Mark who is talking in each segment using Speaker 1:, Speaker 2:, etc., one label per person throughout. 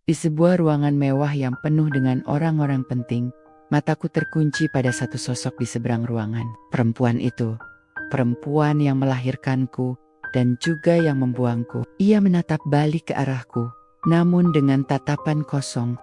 Speaker 1: Di sebuah ruangan mewah yang penuh dengan orang-orang penting, mataku terkunci pada satu sosok di seberang ruangan. Perempuan itu, perempuan yang melahirkanku dan juga yang membuangku. Ia menatap balik ke arahku, namun dengan tatapan kosong.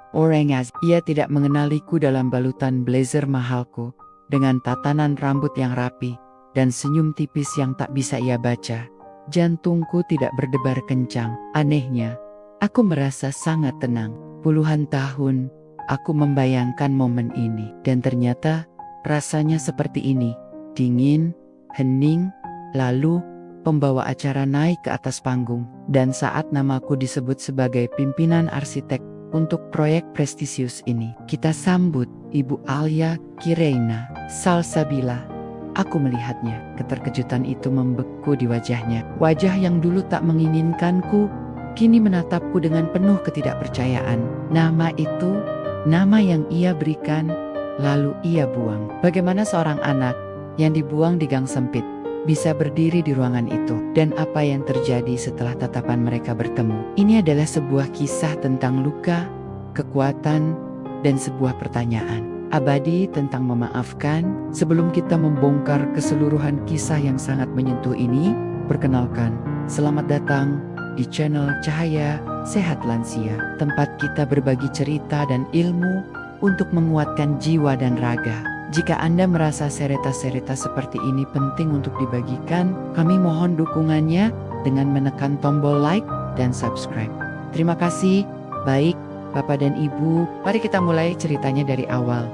Speaker 1: Ia tidak mengenaliku dalam balutan blazer mahalku, dengan tatanan rambut yang rapi, dan senyum tipis yang tak bisa ia baca. Jantungku tidak berdebar kencang. Anehnya, aku merasa sangat tenang. Puluhan tahun, aku membayangkan momen ini. Dan ternyata, rasanya seperti ini. Dingin, hening, lalu pembawa acara naik ke atas panggung. Dan saat namaku disebut sebagai pimpinan arsitek untuk proyek prestisius ini, kita sambut Ibu Alia Kireina Salsabila. Aku melihatnya, keterkejutan itu membeku di wajahnya. Wajah yang dulu tak menginginkanku, kini menatapku dengan penuh ketidakpercayaan. Nama itu, nama yang ia berikan, lalu ia buang. Bagaimana seorang anak yang dibuang di gang sempit bisa berdiri di ruangan itu? Dan apa yang terjadi setelah tatapan mereka bertemu? Ini adalah sebuah kisah tentang luka, kekuatan, dan sebuah pertanyaan abadi tentang memaafkan. Sebelum kita membongkar keseluruhan kisah yang sangat menyentuh ini, perkenalkan, selamat datang di channel Cahaya Sehat Lansia, tempat kita berbagi cerita dan ilmu untuk menguatkan jiwa dan raga. Jika Anda merasa cerita-cerita seperti ini penting untuk dibagikan, kami mohon dukungannya dengan menekan tombol like dan subscribe. Terima kasih. Baik, Bapak dan Ibu, mari kita mulai ceritanya dari awal.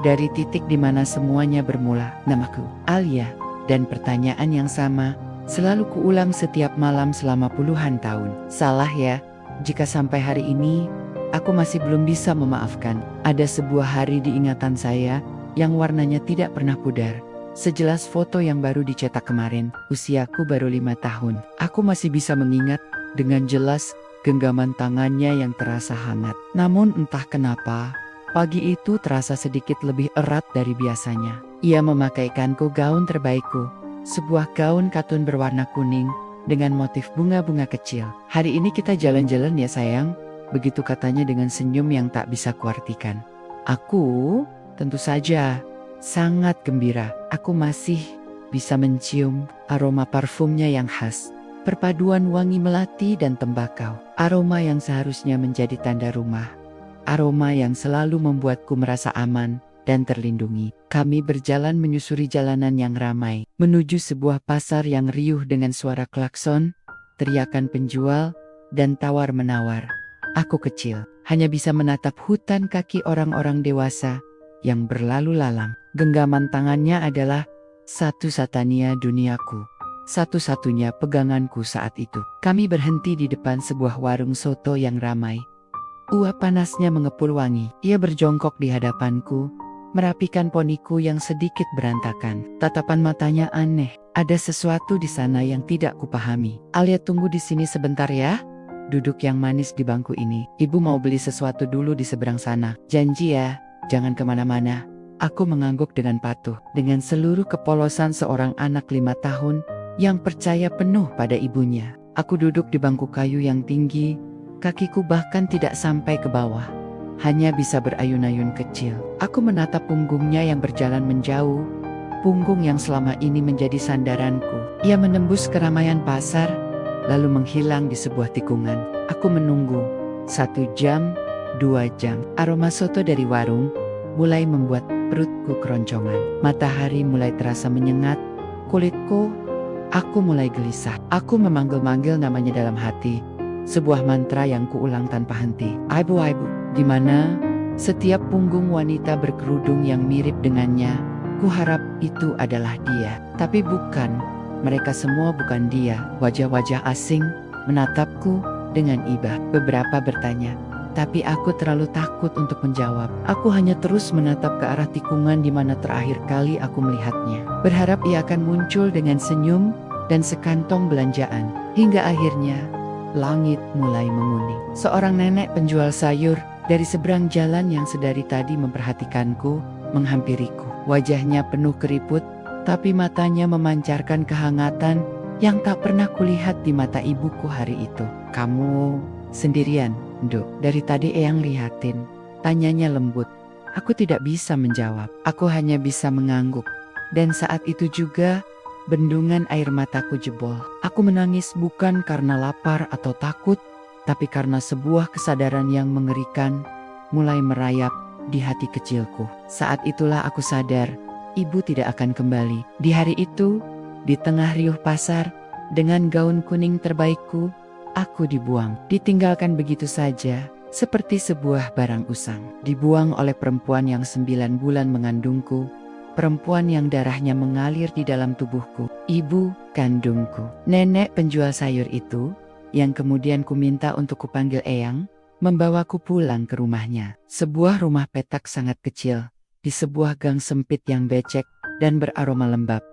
Speaker 1: Dari titik di mana semuanya bermula. Namaku Alia, dan pertanyaan yang sama selalu kuulang setiap malam selama puluhan tahun. Salah ya, jika sampai hari ini aku masih belum bisa memaafkan. Ada sebuah hari di ingatan saya yang warnanya tidak pernah pudar. Sejelas foto yang baru dicetak kemarin. Usiaku baru 5 tahun. Aku masih bisa mengingat dengan jelas genggaman tangannya yang terasa hangat. Namun entah kenapa, pagi itu terasa sedikit lebih erat dari biasanya. Ia memakaikanku gaun terbaikku, sebuah gaun katun berwarna kuning dengan motif bunga-bunga kecil. Hari ini kita jalan-jalan ya sayang, begitu katanya dengan senyum yang tak bisa kuartikan. Aku, tentu saja, sangat gembira. Aku masih bisa mencium aroma parfumnya yang khas. Perpaduan wangi melati dan tembakau. Aroma yang seharusnya menjadi tanda rumah. Aroma yang selalu membuatku merasa aman dan terlindungi. Kami berjalan menyusuri jalanan yang ramai, menuju sebuah pasar yang riuh dengan suara klakson, teriakan penjual, dan tawar-menawar. Aku kecil, hanya bisa menatap hutan kaki orang-orang dewasa yang berlalu lalang. Genggaman tangannya adalah satu-satunya duniaku, satu-satunya peganganku saat itu. Kami berhenti di depan sebuah warung soto yang ramai. Uap panasnya mengepul wangi. Ia berjongkok di hadapanku, merapikan poniku yang sedikit berantakan. Tatapan matanya aneh. Ada sesuatu di sana yang tidak kupahami. Alia, tunggu di sini sebentar ya. Duduk yang manis di bangku ini. Ibu mau beli sesuatu dulu di seberang sana. Janji ya, jangan kemana-mana. Aku mengangguk dengan patuh. Dengan seluruh kepolosan seorang anak 5 tahun yang percaya penuh pada ibunya. Aku duduk di bangku kayu yang tinggi. Kakiku bahkan tidak sampai ke bawah, hanya bisa berayun-ayun kecil. Aku menatap punggungnya yang berjalan menjauh, punggung yang selama ini menjadi sandaranku. Ia menembus keramaian pasar, lalu menghilang di sebuah tikungan. Aku menunggu, 1 jam, 2 jam. Aroma soto dari warung mulai membuat perutku keroncongan. Matahari mulai terasa menyengat, kulitku, aku mulai gelisah. Aku memanggil-manggil namanya dalam hati. Sebuah mantra yang kuulang tanpa henti. Aibu, aibu. Di mana setiap punggung wanita berkerudung yang mirip dengannya. Kuharap itu adalah dia. Tapi bukan. Mereka semua bukan dia. Wajah-wajah asing menatapku dengan iba. Beberapa bertanya, tapi aku terlalu takut untuk menjawab. Aku hanya terus menatap ke arah tikungan di mana terakhir kali aku melihatnya. Berharap ia akan muncul dengan senyum dan sekantong belanjaan. Hingga akhirnya langit mulai menguning. Seorang nenek penjual sayur dari seberang jalan yang sedari tadi memperhatikanku, menghampiriku. Wajahnya penuh keriput, tapi matanya memancarkan kehangatan yang tak pernah kulihat di mata ibuku hari itu. Kamu sendirian, "Nduk, dari tadi Eyang lihatin," tanyanya lembut. Aku tidak bisa menjawab, aku hanya bisa mengangguk. Dan saat itu juga, bendungan air mataku jebol. Aku menangis bukan karena lapar atau takut, tapi karena sebuah kesadaran yang mengerikan mulai merayap di hati kecilku. Saat itulah aku sadar, ibu tidak akan kembali. Di hari itu, di tengah riuh pasar, dengan gaun kuning terbaikku, aku dibuang. Ditinggalkan begitu saja, seperti sebuah barang usang. Dibuang oleh perempuan yang 9 bulan mengandungku, perempuan yang darahnya mengalir di dalam tubuhku, ibu kandungku. Nenek penjual sayur itu, yang kemudian ku minta untuk kupanggil Eyang, membawaku pulang ke rumahnya. Sebuah rumah petak sangat kecil, di sebuah gang sempit yang becek dan beraroma lembab.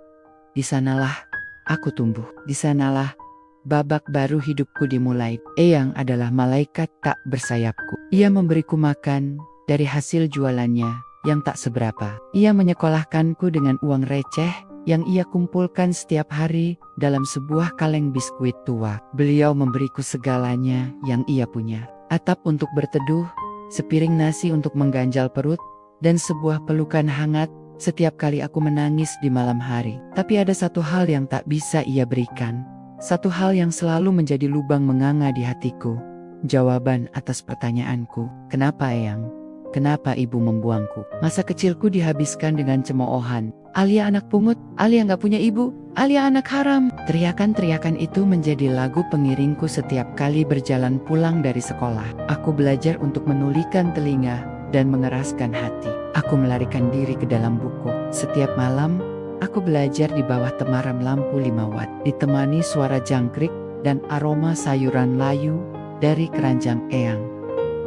Speaker 1: Di sanalah aku tumbuh. Di sanalah babak baru hidupku dimulai. Eyang adalah malaikat tak bersayapku. Ia memberiku makan dari hasil jualannya yang tak seberapa. Ia menyekolahkanku dengan uang receh yang ia kumpulkan setiap hari dalam sebuah kaleng biskuit tua. Beliau memberiku segalanya yang ia punya. Atap untuk berteduh, sepiring nasi untuk mengganjal perut, dan sebuah pelukan hangat setiap kali aku menangis di malam hari. Tapi ada satu hal yang tak bisa ia berikan. Satu hal yang selalu menjadi lubang menganga di hatiku. Jawaban atas pertanyaanku, kenapa Eyang? Kenapa ibu membuangku? Masa kecilku dihabiskan dengan cemoohan. Alia anak pungut, Alia nggak punya ibu, Alia anak haram. Teriakan-teriakan itu menjadi lagu pengiringku setiap kali berjalan pulang dari sekolah. Aku belajar untuk menulikan telinga dan mengeraskan hati. Aku melarikan diri ke dalam buku. Setiap malam, aku belajar di bawah temaram lampu 5 watt, ditemani suara jangkrik dan aroma sayuran layu dari keranjang Eyang.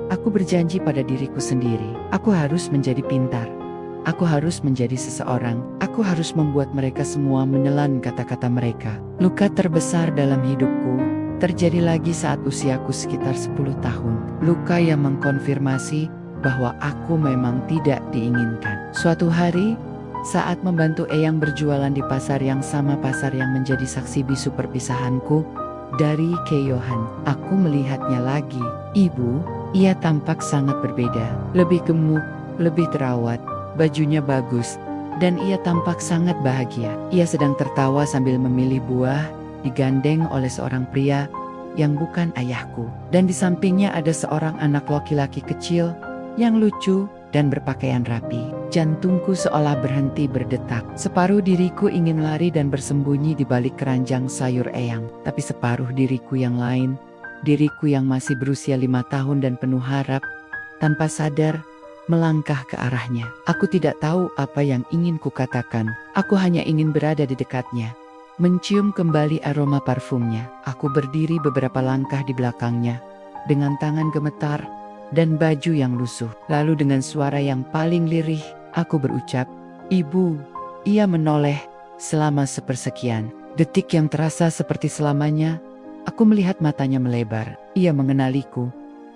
Speaker 1: Aku berjanji pada diriku sendiri, aku harus menjadi pintar. Aku harus menjadi seseorang, aku harus membuat mereka semua menelan kata-kata mereka. Luka terbesar dalam hidupku terjadi lagi saat usiaku sekitar 10 tahun. Luka yang mengkonfirmasi bahwa aku memang tidak diinginkan. Suatu hari, saat membantu Eyang berjualan di pasar yang sama, pasar yang menjadi saksi bisu perpisahanku dari Keyohan, aku melihatnya lagi. Ibu, ia tampak sangat berbeda, lebih gemuk, lebih terawat, bajunya bagus, dan ia tampak sangat bahagia. Ia sedang tertawa sambil memilih buah, digandeng oleh seorang pria yang bukan ayahku. Dan di sampingnya ada seorang anak laki-laki kecil yang lucu dan berpakaian rapi. Jantungku seolah berhenti berdetak. Separuh diriku ingin lari dan bersembunyi di balik keranjang sayur Eyang. Tapi separuh diriku yang lain, diriku yang masih berusia 5 tahun dan penuh harap, tanpa sadar melangkah ke arahnya. Aku tidak tahu apa yang ingin kukatakan. Aku hanya ingin berada di dekatnya, mencium kembali aroma parfumnya. Aku berdiri beberapa langkah di belakangnya, dengan tangan gemetar dan baju yang lusuh. Lalu dengan suara yang paling lirih, aku berucap, "Ibu." Ia menoleh selama sepersekian detik yang terasa seperti selamanya. Aku melihat matanya melebar. Ia mengenaliku.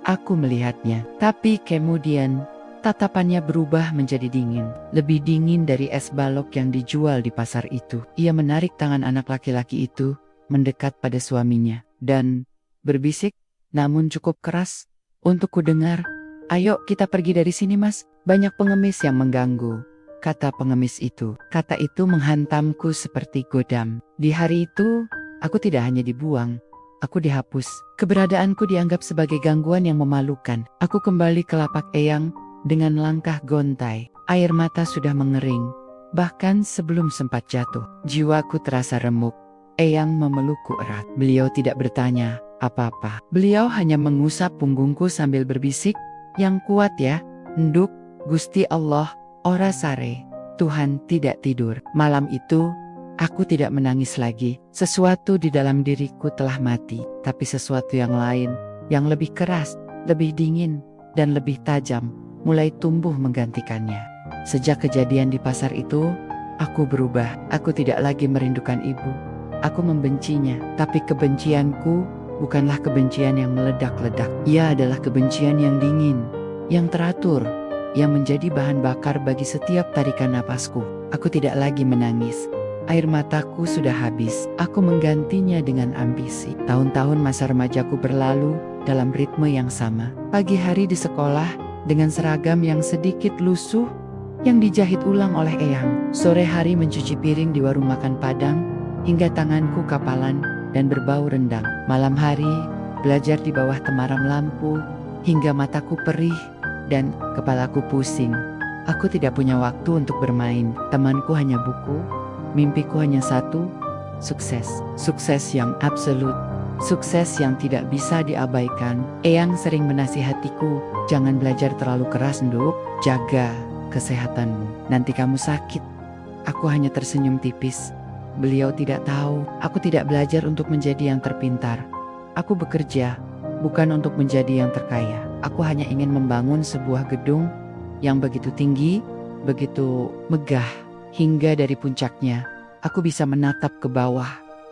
Speaker 1: Aku melihatnya. Tapi kemudian tatapannya berubah menjadi dingin. Lebih dingin dari es balok yang dijual di pasar itu. Ia menarik tangan anak laki-laki itu mendekat pada suaminya dan berbisik, namun cukup keras untuk ku dengar, "Ayo kita pergi dari sini, Mas. Banyak pengemis yang mengganggu." Kata pengemis itu. Kata itu menghantamku seperti godam. Di hari itu, aku tidak hanya dibuang, aku dihapus. Keberadaanku dianggap sebagai gangguan yang memalukan. Aku kembali ke lapak Eyang dengan langkah gontai. Air mata sudah mengering, bahkan sebelum sempat jatuh. Jiwaku terasa remuk. Eyang memelukku erat. Beliau tidak bertanya apa-apa. Beliau hanya mengusap punggungku sambil berbisik, "Yang kuat ya, Nduk, Gusti Allah, ora sare." Tuhan tidak tidur. Malam itu, aku tidak menangis lagi. Sesuatu di dalam diriku telah mati, tapi sesuatu yang lain, yang lebih keras, lebih dingin, dan lebih tajam, mulai tumbuh menggantikannya. Sejak kejadian di pasar itu, aku berubah. Aku tidak lagi merindukan ibu. Aku membencinya, tapi kebencianku bukanlah kebencian yang meledak-ledak. Ia adalah kebencian yang dingin, yang teratur, yang menjadi bahan bakar bagi setiap tarikan napasku. Aku tidak lagi menangis. Air mataku sudah habis. Aku menggantinya dengan ambisi. Tahun-tahun masa remajaku berlalu, dalam ritme yang sama. Pagi hari di sekolah, dengan seragam yang sedikit lusuh, yang dijahit ulang oleh Eyang. Sore hari mencuci piring di warung makan Padang, hingga tanganku kapalan dan berbau rendang. Malam hari, belajar di bawah temaram lampu, hingga mataku perih dan kepalaku pusing. Aku tidak punya waktu untuk bermain. Temanku hanya buku, mimpiku hanya satu, sukses. Sukses yang absolut. Sukses yang tidak bisa diabaikan. Eyang sering menasihatiku, jangan belajar terlalu keras, Nduk. Jaga kesehatanmu, nanti kamu sakit. Aku hanya tersenyum tipis. Beliau tidak tahu, aku tidak belajar untuk menjadi yang terpintar. Aku bekerja, bukan untuk menjadi yang terkaya. Aku hanya ingin membangun sebuah gedung yang begitu tinggi, begitu megah, hingga dari puncaknya, aku bisa menatap ke bawah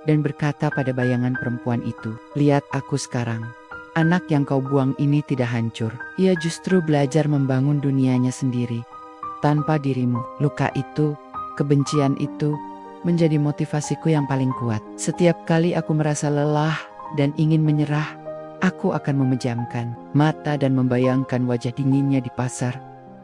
Speaker 1: dan berkata pada bayangan perempuan itu, lihat aku sekarang. Anak yang kau buang ini tidak hancur. Ia justru belajar membangun dunianya sendiri. Tanpa dirimu, luka itu, kebencian itu, menjadi motivasiku yang paling kuat. Setiap kali aku merasa lelah dan ingin menyerah, aku akan memejamkan mata dan membayangkan wajah dinginnya di pasar,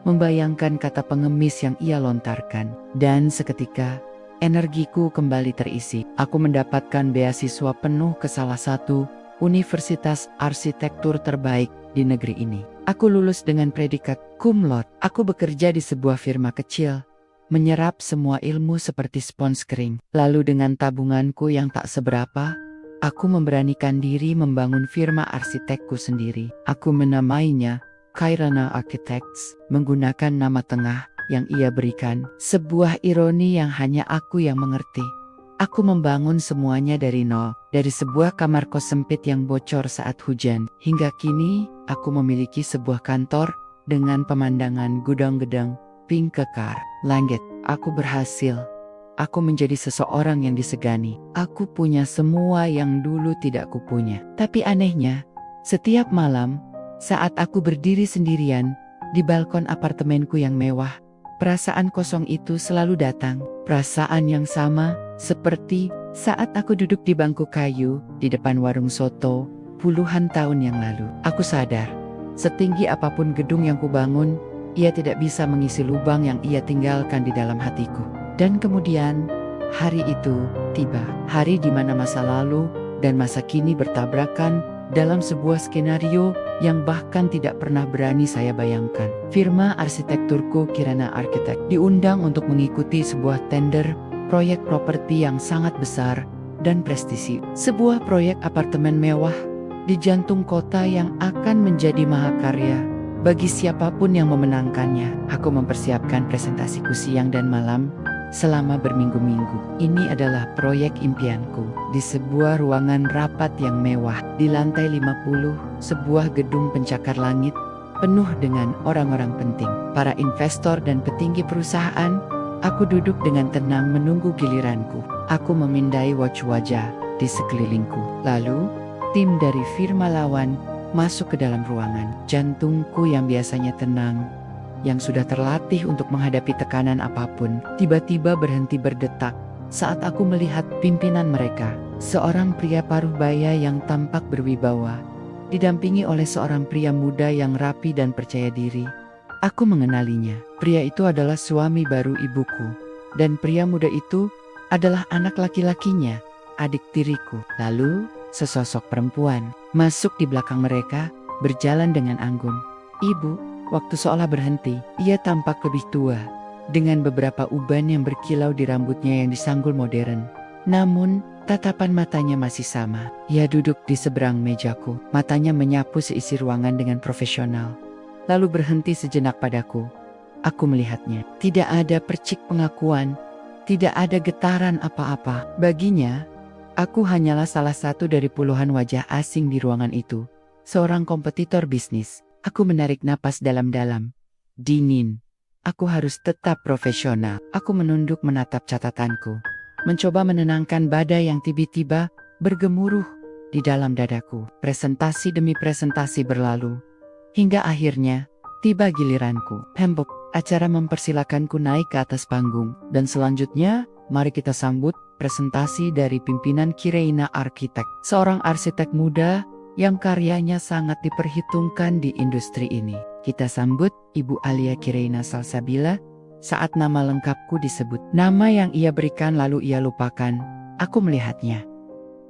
Speaker 1: membayangkan kata pengemis yang ia lontarkan. Dan seketika, energiku kembali terisi. Aku mendapatkan beasiswa penuh ke salah satu universitas arsitektur terbaik di negeri ini. Aku lulus dengan predikat cum laude. Aku bekerja di sebuah firma kecil, menyerap semua ilmu seperti spons kering. Lalu dengan tabunganku yang tak seberapa, aku memberanikan diri membangun firma arsitekku sendiri. Aku menamainya Kairana Architects, menggunakan nama tengah yang ia berikan. Sebuah ironi yang hanya aku yang mengerti. Aku membangun semuanya dari nol, dari sebuah kamar kos sempit yang bocor saat hujan. Hingga kini, aku memiliki sebuah kantor dengan pemandangan gudang-gedang, pink kekar, langit. Aku berhasil. Aku menjadi seseorang yang disegani. Aku punya semua yang dulu tidak kupunya. Tapi anehnya, setiap malam, saat aku berdiri sendirian di balkon apartemenku yang mewah, perasaan kosong itu selalu datang. Perasaan yang sama seperti saat aku duduk di bangku kayu di depan warung soto puluhan tahun yang lalu. Aku sadar, setinggi apapun gedung yang kubangun, ia tidak bisa mengisi lubang yang ia tinggalkan di dalam hatiku. Dan kemudian, hari itu tiba. Hari di mana masa lalu dan masa kini bertabrakan dalam sebuah skenario yang bahkan tidak pernah berani saya bayangkan. Firma arsitekturku Kirana Architect diundang untuk mengikuti sebuah tender proyek properti yang sangat besar dan prestisius. Sebuah proyek apartemen mewah di jantung kota yang akan menjadi mahakarya bagi siapapun yang memenangkannya. Aku mempersiapkan presentasiku siang dan malam selama berminggu-minggu. Ini adalah proyek impianku. Di sebuah ruangan rapat yang mewah, di lantai 50, sebuah gedung pencakar langit, penuh dengan orang-orang penting. Para investor dan petinggi perusahaan, aku duduk dengan tenang menunggu giliranku. Aku memindai wajah di sekelilingku. Lalu, tim dari firma lawan masuk ke dalam ruangan. Jantungku yang biasanya tenang, yang sudah terlatih untuk menghadapi tekanan apapun, tiba-tiba berhenti berdetak saat aku melihat pimpinan mereka. Seorang pria paruh baya yang tampak berwibawa, didampingi oleh seorang pria muda yang rapi dan percaya diri. Aku mengenalinya. Pria itu adalah suami baru ibuku, dan pria muda itu adalah anak laki-lakinya, adik tiriku. Lalu, sesosok perempuan masuk di belakang mereka, berjalan dengan anggun. Ibu, waktu seolah berhenti, ia tampak lebih tua, dengan beberapa uban yang berkilau di rambutnya yang disanggul modern. Namun, tatapan matanya masih sama. Ia duduk di seberang mejaku, matanya menyapu seisi ruangan dengan profesional. Lalu berhenti sejenak padaku. Aku melihatnya. Tidak ada percik pengakuan, tidak ada getaran apa-apa. Baginya, aku hanyalah salah satu dari puluhan wajah asing di ruangan itu. Seorang kompetitor bisnis. Aku menarik napas dalam-dalam. Dingin. Aku harus tetap profesional. Aku menunduk menatap catatanku, mencoba menenangkan badai yang tiba-tiba bergemuruh di dalam dadaku. Presentasi demi presentasi berlalu, hingga akhirnya tiba giliranku. Hembok, acara mempersilakanku naik ke atas panggung. Dan selanjutnya, mari kita sambut presentasi dari pimpinan Kirana Architect. Seorang arsitek muda yang karyanya sangat diperhitungkan di industri ini. Kita sambut Ibu Alia Kireina Salsabila saat nama lengkapku disebut. Nama yang ia berikan lalu ia lupakan. Aku melihatnya.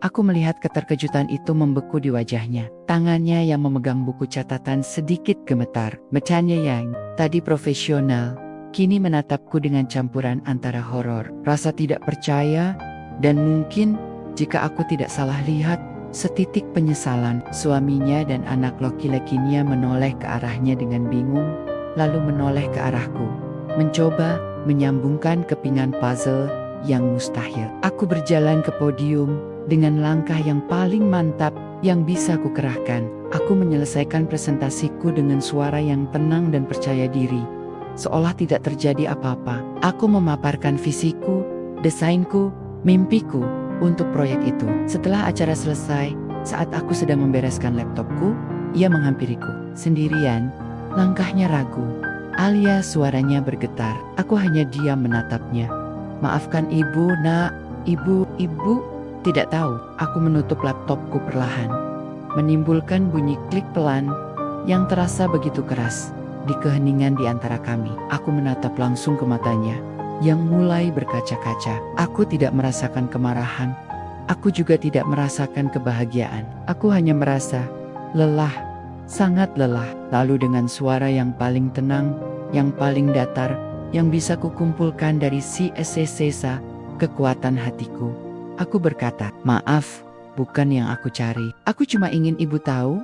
Speaker 1: Aku melihat keterkejutan itu membeku di wajahnya. Tangannya yang memegang buku catatan sedikit gemetar. Matanya yang tadi profesional, kini menatapku dengan campuran antara horor, rasa tidak percaya, dan mungkin, jika aku tidak salah lihat, setitik penyesalan. Suaminya dan anak laki-lakinya menoleh ke arahnya dengan bingung, lalu menoleh ke arahku, mencoba menyambungkan kepingan puzzle yang mustahil. Aku berjalan ke podium dengan langkah yang paling mantap yang bisa kukerahkan. Aku menyelesaikan presentasiku dengan suara yang tenang dan percaya diri, seolah tidak terjadi apa-apa. Aku memaparkan visiku, desainku, mimpiku untuk proyek itu. Setelah acara selesai, saat aku sedang membereskan laptopku, ia menghampiriku. Sendirian, langkahnya ragu, alias suaranya bergetar. Aku hanya diam menatapnya. Maafkan ibu, nak. Ibu, tidak tahu. Aku menutup laptopku perlahan, menimbulkan bunyi klik pelan yang terasa begitu keras di keheningan di antara kami. Aku menatap langsung ke matanya yang mulai berkaca-kaca. Aku tidak merasakan kemarahan. Aku juga tidak merasakan kebahagiaan. Aku hanya merasa lelah, sangat lelah. Lalu dengan suara yang paling tenang, yang paling datar, yang bisa kukumpulkan dari sisa kekuatan hatiku, aku berkata, maaf, bukan yang aku cari. Aku cuma ingin ibu tahu,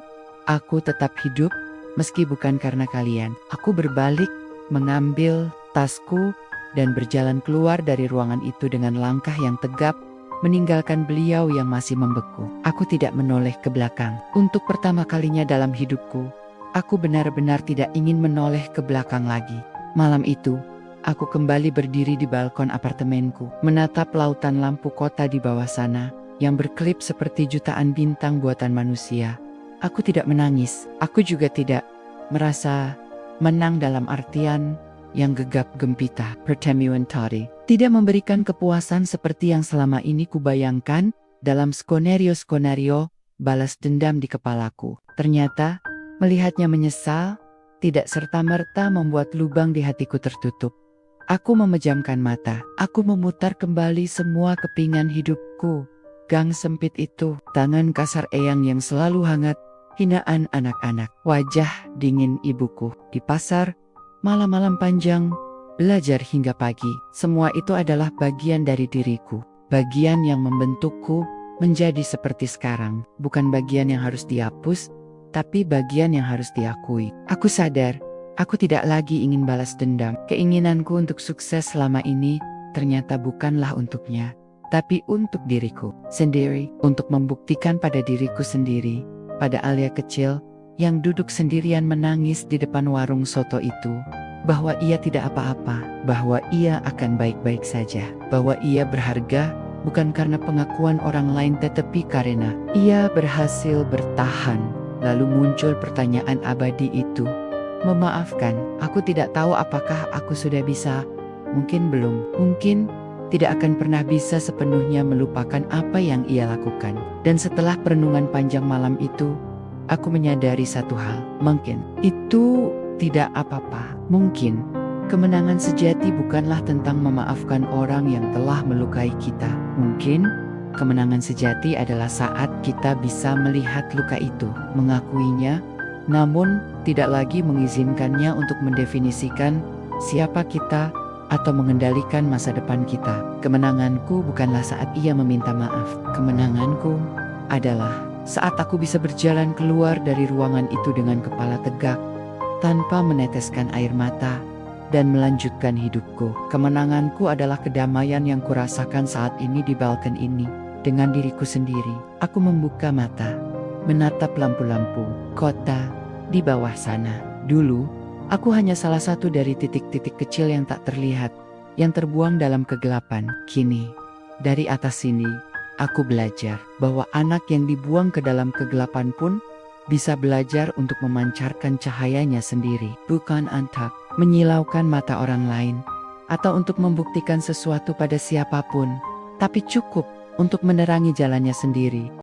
Speaker 1: aku tetap hidup, meski bukan karena kalian. Aku berbalik, mengambil tasku, dan berjalan keluar dari ruangan itu dengan langkah yang tegap, meninggalkan beliau yang masih membeku. Aku tidak menoleh ke belakang. Untuk pertama kalinya dalam hidupku, aku benar-benar tidak ingin menoleh ke belakang lagi. Malam itu, aku kembali berdiri di balkon apartemenku, menatap lautan lampu kota di bawah sana, yang berkelip seperti jutaan bintang buatan manusia. Aku tidak menangis, aku juga tidak merasa menang dalam artian yang gegap gempita. Pertemuan tadi tidak memberikan kepuasan seperti yang selama ini kubayangkan dalam skenario-skenario balas dendam di kepalaku. Ternyata, melihatnya menyesal, tidak serta-merta membuat lubang di hatiku tertutup. Aku memejamkan mata, aku memutar kembali semua kepingan hidupku. Gang sempit itu, tangan kasar eyang yang selalu hangat, hinaan anak-anak, wajah dingin ibuku di pasar, malam-malam panjang, belajar hingga pagi. Semua itu adalah bagian dari diriku, bagian yang membentukku menjadi seperti sekarang. Bukan bagian yang harus dihapus, tapi bagian yang harus diakui. Aku sadar, aku tidak lagi ingin balas dendam. Keinginanku untuk sukses selama ini ternyata bukanlah untuknya, tapi untuk diriku sendiri, untuk membuktikan pada diriku sendiri, pada Alia kecil yang duduk sendirian menangis di depan warung soto itu, bahwa ia tidak apa-apa, bahwa ia akan baik-baik saja, bahwa ia berharga bukan karena pengakuan orang lain tetapi karena ia berhasil bertahan. Lalu muncul pertanyaan abadi itu, memaafkan. Aku tidak tahu apakah aku sudah bisa, mungkin belum, mungkin tidak akan pernah bisa sepenuhnya melupakan apa yang ia lakukan. Dan setelah perenungan panjang malam itu, aku menyadari satu hal, mungkin itu tidak apa-apa. Mungkin kemenangan sejati bukanlah tentang memaafkan orang yang telah melukai kita. Mungkin kemenangan sejati adalah saat kita bisa melihat luka itu, mengakuinya, namun tidak lagi mengizinkannya untuk mendefinisikan siapa kita atau mengendalikan masa depan kita. Kemenanganku bukanlah saat ia meminta maaf. Kemenanganku adalah saat aku bisa berjalan keluar dari ruangan itu dengan kepala tegak, tanpa meneteskan air mata, dan melanjutkan hidupku. Kemenanganku adalah kedamaian yang kurasakan saat ini di balkon ini, dengan diriku sendiri. Aku membuka mata, menatap lampu-lampu kota di bawah sana. Dulu, aku hanya salah satu dari titik-titik kecil yang tak terlihat, yang terbuang dalam kegelapan. Kini, dari atas sini, aku belajar bahwa anak yang dibuang ke dalam kegelapan pun bisa belajar untuk memancarkan cahayanya sendiri. Bukan untuk menyilaukan mata orang lain, atau untuk membuktikan sesuatu pada siapapun, tapi cukup untuk menerangi jalannya sendiri.